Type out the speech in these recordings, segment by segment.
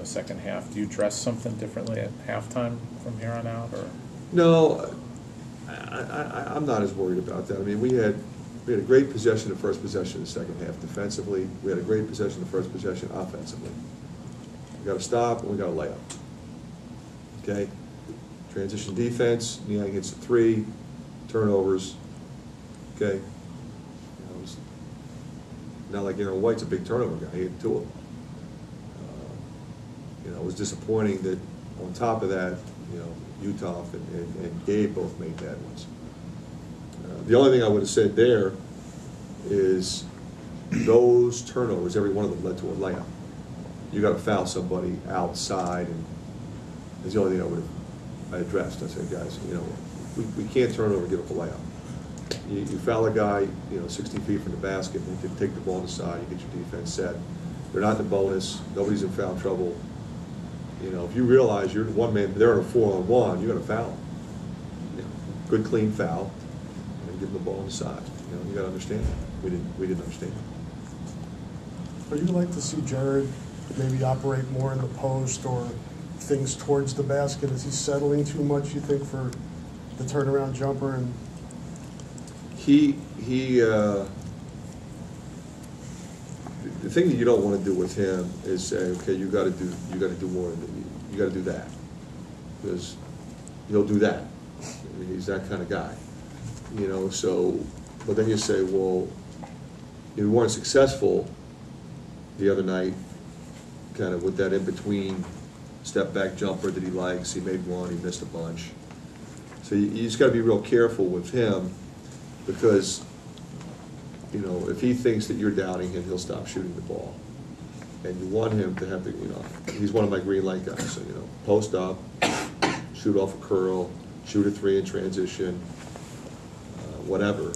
second half. Do you dress something differently at halftime from here on out, or? No, I'm not as worried about that. I mean, we had a great possession the first possession of the second half defensively. We had a great possession the first possession offensively. We got to stop and we got to lay up. Okay? Transition defense, Niang hits a three, turnovers. Okay? You know, it's not like Aaron White's a big turnover guy. He hit two of them. You know, it was disappointing that on top of that, you know, Utah and Gabe both made bad ones. The only thing I would have said there is those turnovers, every one of them led to a layup. You got to foul somebody outside, and that's the only thing I addressed. I said, guys, you know, we can't turn over and give up a layup. You foul a guy, you know, 60 feet from the basket, and you can take the ball on the side, you get your defense set. They're not in the bonus. Nobody's in foul trouble. You know, if you realize you're one man, they're in a 4-on-1, you're going to foul them. You know, good, clean foul, and give them the ball on the side. You know, you got to understand that. We didn't understand that. Would you like to see Jared maybe operate more in the post or things towards the basket? Is he settling too much, you think, for the turnaround jumper? And the thing that you don't want to do with him is say, okay, you got to do more. You got to do that, because he'll do that. I mean, he's that kind of guy, you know. So, but then you say, well, you weren't successful the other night, kind of with that in between step back jumper that he likes. He made one, he missed a bunch. So you just got to be real careful with him, because, you know, if he thinks that you're doubting him, he'll stop shooting the ball. And you want him to have the, you know, he's one of my green light guys. So, you know, post up, shoot off a curl, shoot a three in transition, whatever,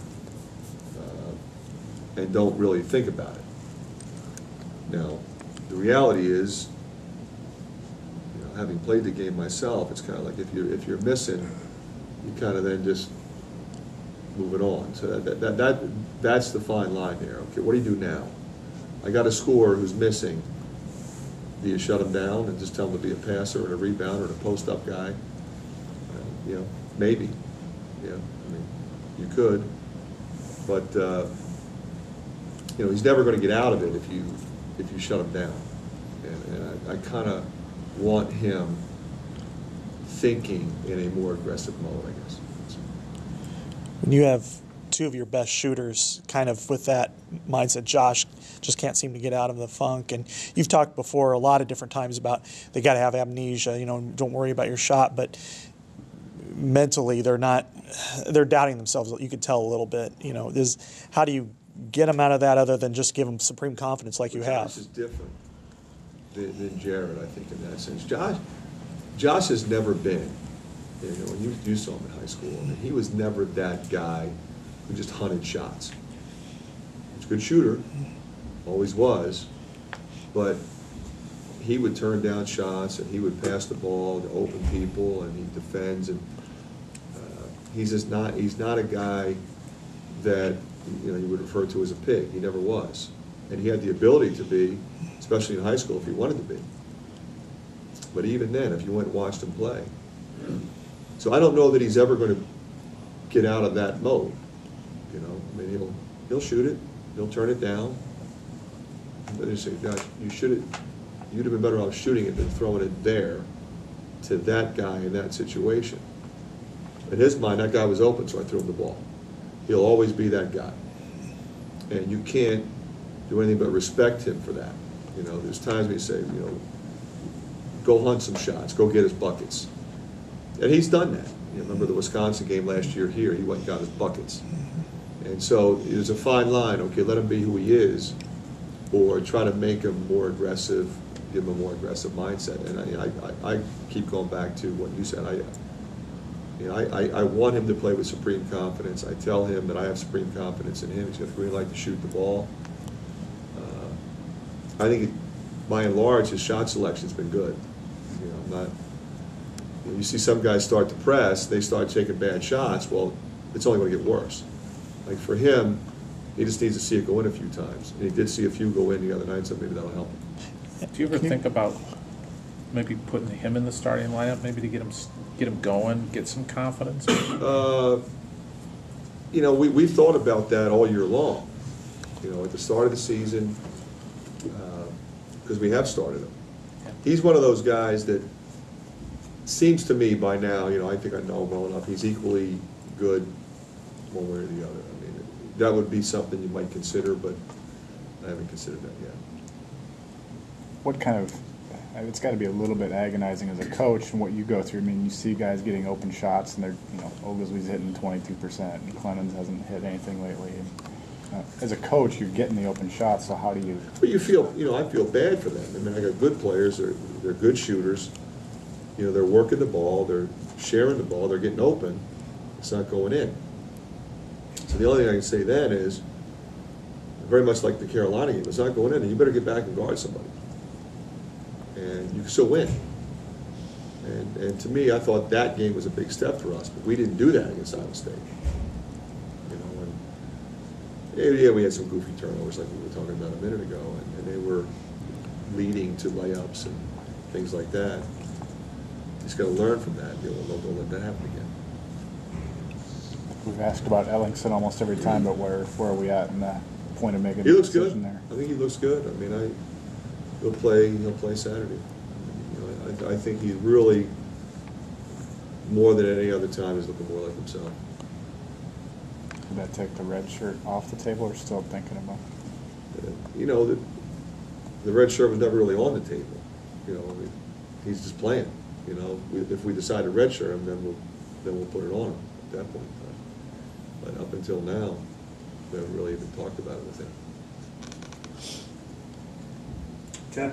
and don't really think about it. Now, the reality is, you know, having played the game myself, it's kind of like if you're missing, you kind of then just move it on. So that's the fine line there. Okay, what do you do now? I got a scorer who's missing. Do you shut him down and just tell him to be a passer or a rebounder or a post-up guy? You know, maybe. Yeah, I mean, you could, but you know, he's never going to get out of it if you shut him down. And I kind of want him thinking in a more aggressive mode, I guess. When you have two of your best shooters kind of with that mindset, Josh just can't seem to get out of the funk. And you've talked before a lot of different times about they got to have amnesia, you know, don't worry about your shot. But mentally, they're doubting themselves. You could tell a little bit, you know, how do you get them out of that other than just give them supreme confidence like you have? Josh is different than Jared, I think, in that sense. Josh has never been, you know, when you saw him in high school, I mean, he was never that guy who just hunted shots. He was a good shooter, always was, but he would turn down shots and he would pass the ball to open people and he defends, and he's not a guy that, you know, you would refer to as a pig. He never was, and he had the ability to be, especially in high school, if he wanted to be. But even then, if you went and watched him play, so I don't know that he's ever going to get out of that mode. You know, I mean, he'll shoot it, he'll turn it down. But they say, gosh, you'd have been better off shooting it than throwing it there to that guy in that situation. In his mind, that guy was open, so I threw him the ball. He'll always be that guy. And you can't do anything but respect him for that. You know, there's times when you say, you know, go hunt some shots, go get his buckets. And he's done that. You remember the Wisconsin game last year here, he went and got his buckets. And so there's a fine line, okay, let him be who he is, or try to make him more aggressive, give him a more aggressive mindset. And I keep going back to what you said. I want him to play with supreme confidence. I tell him that I have supreme confidence in him. He's got the green light to shoot the ball. I think, by and large, his shot selection's been good. You know, you see some guys start to press, they start taking bad shots. Well, it's only going to get worse. Like for him, he just needs to see it go in a few times. And he did see a few go in the other night, so maybe that'll help him. Do you ever think about maybe putting him in the starting lineup, maybe to get him going, get some confidence? You know, we've thought about that all year long. You know, at the start of the season, because we have started him. Yeah. He's one of those guys that seems to me by now, you know, I think I know him well enough, he's equally good one way or the other. I mean, that would be something you might consider, but I haven't considered that yet. What kind of, it's got to be a little bit agonizing as a coach and what you go through. I mean, you see guys getting open shots and they're, you know, Oglesby's hitting 22% and Clemens hasn't hit anything lately. And, as a coach, you're getting the open shots, so how do you? But you feel, you know, I feel bad for them. I mean, I got good players, they're good shooters. You know, they're working the ball, they're sharing the ball, they're getting open. It's not going in. So the only thing I can say then is, very much like the Carolina game, it's not going in, and you better get back and guard somebody. And you can still win. And to me, I thought that game was a big step for us, but we didn't do that against Iowa State. You know, and yeah, we had some goofy turnovers like we were talking about a minute ago, and they were leading to layups and things like that. You just got to learn from that. You know, don't let that happen again. We've asked about Ellingson almost every time, but where are we at in the point of making He a looks decision good. there? I think he looks good. I mean, he'll play Saturday. You know, I think he's really, more than any other time, is looking more like himself. Did that take the red shirt off the table, or still thinking about? You know, the red shirt was never really on the table. You know, he's just playing. You know, if we decide to red shirt him, then we'll put it on him at that point in time. But up until now, we haven't really even talked about it with him. Okay.